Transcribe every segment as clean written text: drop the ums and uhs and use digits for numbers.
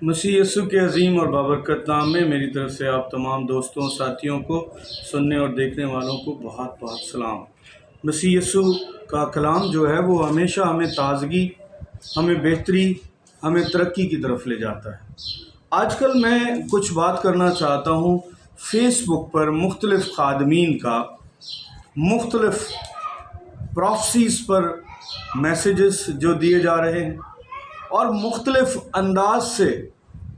मसीह यस्सु के अजीम और बाबरकत नाम में मेरी तरफ से आप तमाम दोस्तों साथियों को, सुनने और देखने वालों को बहुत बहुत सलाम। मसीह यस्सु का कलाम जो है वो हमेशा हमें ताज़गी, हमें बेहतरी, हमें तरक्की की तरफ ले जाता है। आजकल मैं कुछ बात करना चाहता हूँ फेसबुक पर मुख्तलिफ़ खादमीन का, मुख्तलिफ़ प्रॉफसीज़ पर मैसेजेस जो दिए जा रहे हैं और मुख्तलिफ़ अंदाज से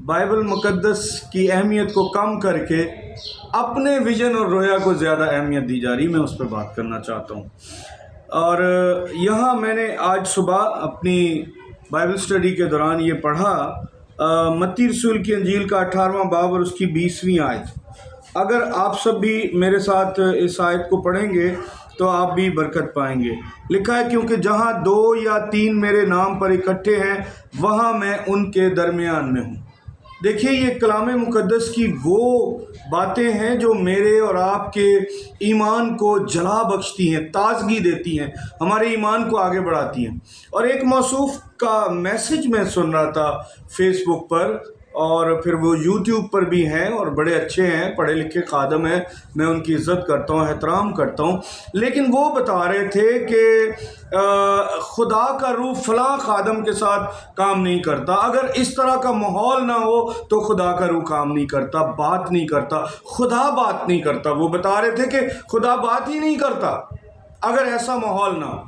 बाइबल मुक़द्दस की अहमियत को कम करके अपने विज़न और रोया को ज़्यादा अहमियत दी जा रही, मैं उस पर बात करना चाहता हूँ। और यहाँ मैंने आज सुबह अपनी बाइबल स्टडी के दौरान ये पढ़ा, मत्ती रसूल की अंजील का 18वां बाब और उसकी 20वीं आयत। अगर आप सब भी मेरे साथ इस आयत को पढ़ेंगे तो आप भी बरकत पाएंगे। लिखा है, क्योंकि जहाँ 2 या 3 मेरे नाम पर इकट्ठे हैं वहाँ मैं उनके दरमियान में हूँ। देखिए, ये कलाम मुक़द्दस की वो बातें हैं जो मेरे और आपके ईमान को जला बख्शती हैं, ताज़गी देती हैं, हमारे ईमान को आगे बढ़ाती हैं। और एक मौसूफ़ का मैसेज मैं सुन रहा था फेसबुक पर, और फिर वो यूट्यूब पर भी हैं और बड़े अच्छे हैं, पढ़े लिखे खादम हैं, मैं उनकी इज़्ज़त करता हूँ, एहतराम करता हूँ। लेकिन वो बता रहे थे कि खुदा का रूह फ़लाँ खादम के साथ काम नहीं करता, अगर इस तरह का माहौल ना हो तो खुदा का रूह काम नहीं करता, बात नहीं करता, खुदा बात नहीं करता। वो बता रहे थे कि खुदा बात ही नहीं करता अगर ऐसा माहौल ना हो।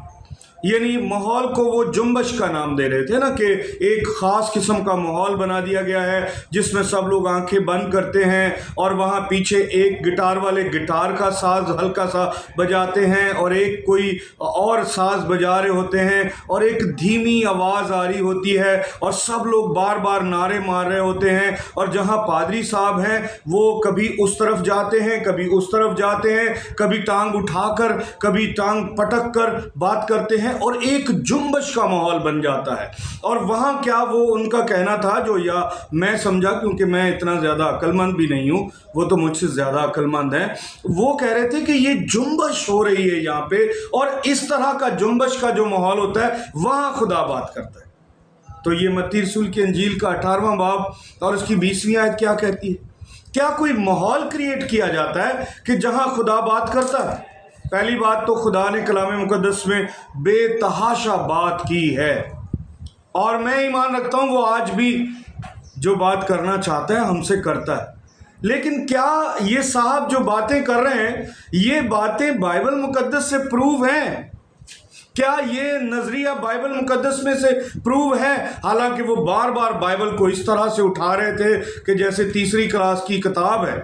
यानी माहौल को वो जुम्बश का नाम दे रहे थे ना, कि एक ख़ास किस्म का माहौल बना दिया गया है जिसमें सब लोग आंखें बंद करते हैं और वहाँ पीछे एक गिटार वाले गिटार का साज हल्का सा बजाते हैं और एक कोई और साज बजा रहे होते हैं और एक धीमी आवाज़ आ रही होती है और सब लोग बार बार नारे मार रहे होते हैं। और जहाँ पादरी साहब हैं वो कभी उस तरफ जाते हैं, कभी उस तरफ जाते हैं, कभी टांग उठाकर, कभी टांग पटक कर बात करते हैं और एक जुम्बश का माहौल बन जाता है। और वहाँ क्या वो उनका कहना था, जो या मैं समझा, क्योंकि मैं इतना ज़्यादा अक्लमंद भी नहीं हूँ, वो तो मुझसे ज़्यादा अक्लमंद हैं, वो कह रहे थे कि ये जुम्बश हो रही है यहाँ पे, और इस तरह का जुम्बश का जो माहौल होता है वहाँ खुदा बात करता है। तो ये मत्ती रसूल की अंजील का 18वां बाब और उसकी 20वीं आयत क्या कहती है? क्या कोई माहौल क्रिएट किया जाता है कि जहाँ खुदा बात करता है? पहली बात तो खुदा ने कलाम मुक़द्दस में बेतहाशा बात की है और मैं ईमान रखता हूँ वो आज भी जो बात करना चाहता है हमसे करता है। लेकिन क्या ये साहब जो बातें कर रहे हैं ये बातें बाइबल मुक़द्दस से प्रूव हैं? क्या ये नज़रिया बाइबल मुक़द्दस में से प्रूव है? हालांकि वो बार बार बाइबल को इस तरह से उठा रहे थे कि जैसे तीसरी क्लास की किताब है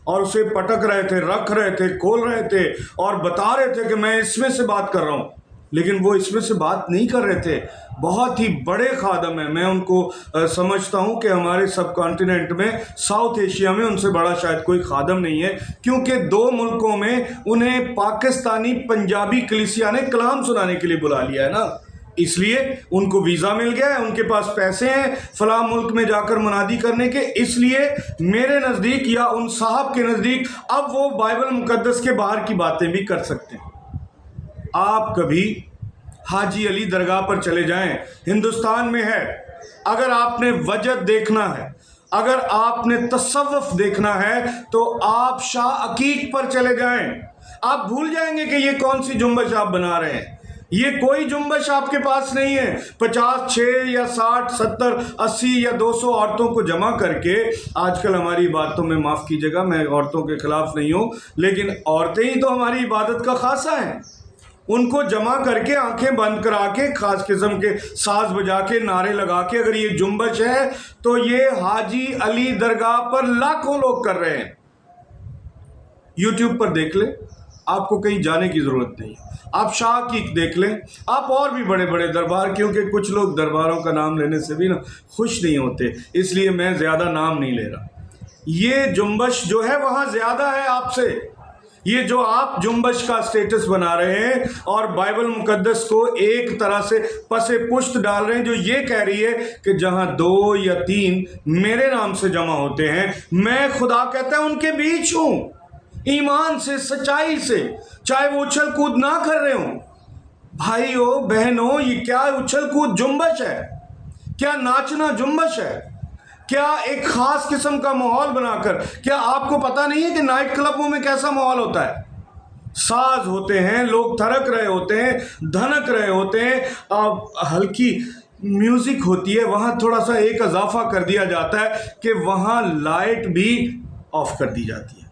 और उसे पटक रहे थे, रख रहे थे, खोल रहे थे और बता रहे थे कि मैं इसमें से बात कर रहा हूँ। लेकिन वो इसमें से बात नहीं कर रहे थे। बहुत ही बड़े खादम हैं, मैं उनको समझता हूँ कि हमारे सब कॉन्टिनेंट में, साउथ एशिया में उनसे बड़ा शायद कोई खादम नहीं है, क्योंकि 2 मुल्कों में उन्हें पाकिस्तानी पंजाबी कलीसिया ने कलाम सुनाने के लिए बुला लिया है ना, इसलिए उनको वीज़ा मिल गया है, उनके पास पैसे हैं फलां मुल्क में जाकर मुनादी करने के। इसलिए मेरे नज़दीक या उन साहब के नज़दीक अब वो बाइबल मुक़द्दस के बाहर की बातें भी कर सकते हैं। आप कभी हाजी अली दरगाह पर चले जाएं, हिंदुस्तान में है। अगर आपने वजद देखना है, अगर आपने तसव्वुफ देखना है तो आप शाह अकीक पर चले जाएं। आप भूल जाएंगे कि ये कौन सी जुम्बश आप बना रहे हैं। ये कोई जुम्बश आपके पास नहीं है। 50, 6 या 60, 70, 80 या 200 औरतों को जमा करके, आजकल हमारी बातों में, माफ़ कीजिएगा मैं औरतों के ख़िलाफ़ नहीं हूँ, लेकिन औरतें ही तो हमारी इबादत का खासा हैं। उनको जमा करके आंखें बंद करा के ख़ास किस्म के साज बजा के नारे लगा के अगर ये जुम्बश है तो ये हाजी अली दरगाह पर लाखों लोग कर रहे हैं। यूट्यूब पर देख ले, आपको कहीं जाने की ज़रूरत नहीं। आप शाह की देख लें, आप और भी बड़े बड़े दरबार, क्योंकि कुछ लोग दरबारों का नाम लेने से भी ना खुश नहीं होते, इसलिए मैं ज़्यादा नाम नहीं ले रहा। ये जुम्बश जो है वहाँ ज़्यादा है आपसे। ये जो आप जुम्बश का स्टेटस बना रहे हैं और बाइबल मुक़द्दस को एक तरह से पसे पुश्त डाल रहे हैं, जो ये कह रही है कि जहाँ 2 या 3 मेरे नाम से जमा होते हैं, मैं, खुदा कहता है, उनके बीच हूँ। ईमान से, सच्चाई से, चाहे वो उछल कूद ना कर रहे हों। भाइयों बहनों, ये क्या उछल कूद जुम्बश है? क्या नाचना जुम्बश है? کیا ایک خاص قسم کا ماحول بنا کر، کیا آپ کو پتہ نہیں ہے کہ نائٹ کلبوں میں کیسا ماحول ہوتا ہے؟ ساز ہوتے ہیں، لوگ تھرک رہے ہوتے ہیں، دھنک رہے ہوتے ہیں، ہلکی میوزک ہوتی ہے، وہاں تھوڑا سا ایک اضافہ کر دیا جاتا ہے کہ وہاں لائٹ بھی آف کر دی جاتی ہے،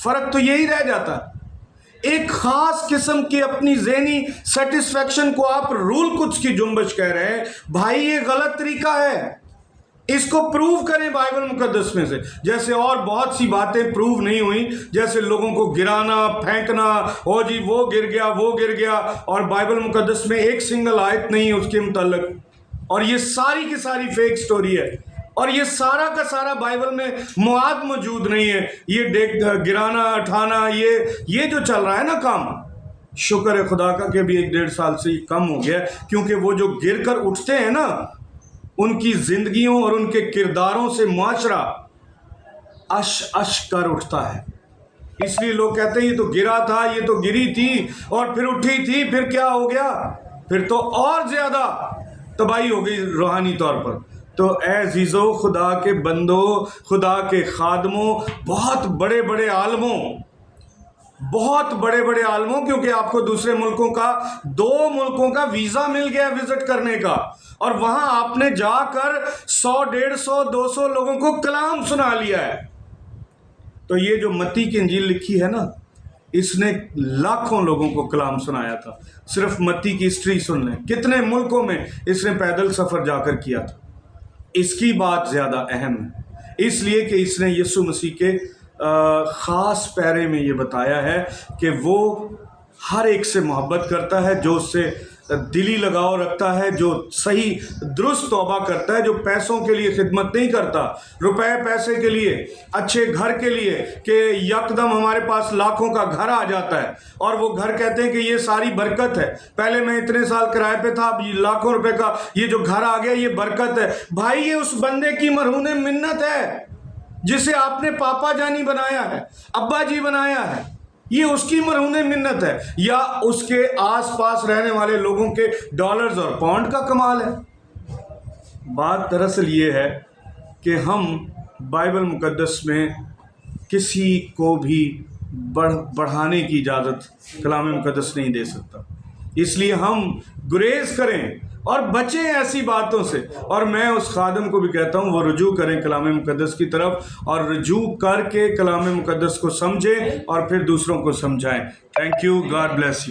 فرق تو یہی رہ جاتا ہے۔ ایک خاص قسم کی اپنی ذہنی سیٹسفیکشن کو آپ رول کچھ کی جنبش کہہ رہے ہیں، بھائی یہ غلط طریقہ ہے، اس کو پروو کریں بائبل مقدس میں سے، جیسے اور بہت سی باتیں پروو نہیں ہوئیں، جیسے لوگوں کو گرانا، پھینکنا، او جی وہ گر گیا، اور بائبل مقدس میں ایک سنگل آیت نہیں ہے اس کے متعلق، اور یہ ساری کی ساری فیک سٹوری ہے، اور یہ سارا کا سارا بائبل میں مواد موجود نہیں ہے، یہ گرانا، اٹھانا، یہ جو چل رہا ہے نا کام، شکر ہے خدا کا کہ ابھی 1-1.5 سال سے یہ کم ہو گیا، کیونکہ وہ جو گر کر اٹھتے ہیں نا، ان کی زندگیوں اور ان کے کرداروں سے معاشرہ اش کر اٹھتا ہے۔ اس لیے لوگ کہتے ہیں یہ تو گرا تھا، یہ تو گری تھی اور پھر اٹھی تھی، پھر کیا ہو گیا؟ پھر تو اور زیادہ تباہی ہو گئی روحانی طور پر۔ تو اے عزیزو، خدا کے بندو، خدا کے خادموں، بہت بڑے بڑے عالموں، کیونکہ آپ کو دوسرے ملکوں کا 2 ملکوں کا ویزا مل گیا وزٹ کرنے کا، اور وہاں آپ نے جا کر 100، 150، 200 لوگوں کو کلام سنا لیا ہے۔ تو یہ جو متی کی انجیل لکھی ہے نا، اس نے لاکھوں لوگوں کو کلام سنایا تھا۔ صرف متی کی ہسٹری سن لیں، کتنے ملکوں میں اس نے پیدل سفر جا کر کیا تھا۔ اس کی بات زیادہ اہم ہے، اس لیے کہ اس نے یسوع مسیح کے خاص پیرے میں یہ بتایا ہے کہ وہ ہر ایک سے محبت کرتا ہے، جو اس سے دلی لگاؤ رکھتا ہے، جو صحیح درست توبہ کرتا ہے، جو پیسوں کے لیے خدمت نہیں کرتا، روپے پیسے کے لیے، اچھے گھر کے لیے، کہ یکدم ہمارے پاس لاکھوں کا گھر آ جاتا ہے اور وہ گھر کہتے ہیں کہ یہ ساری برکت ہے، پہلے میں اتنے سال کرائے پہ تھا، اب یہ لاکھوں روپے کا یہ جو گھر آ گیا یہ برکت ہے۔ بھائی یہ اس بندے کی مرہون منت ہے جسے آپ نے پاپا جانی بنایا ہے، ابا جی بنایا ہے، یہ اس کی مرہون منت ہے، یا اس کے آس پاس رہنے والے لوگوں کے ڈالرز اور پاؤنڈ کا کمال ہے؟ بات دراصل یہ ہے کہ ہم بائبل مقدس میں کسی کو بھی بڑھانے کی اجازت کلام مقدس نہیں دے سکتا، اس لیے ہم گریز کریں اور بچیں ایسی باتوں سے، اور میں اس خادم کو بھی کہتا ہوں وہ رجوع کریں کلام مقدس کی طرف، اور رجوع کر کے کلام مقدس کو سمجھیں اور پھر دوسروں کو سمجھائیں۔ Thank you, God bless you.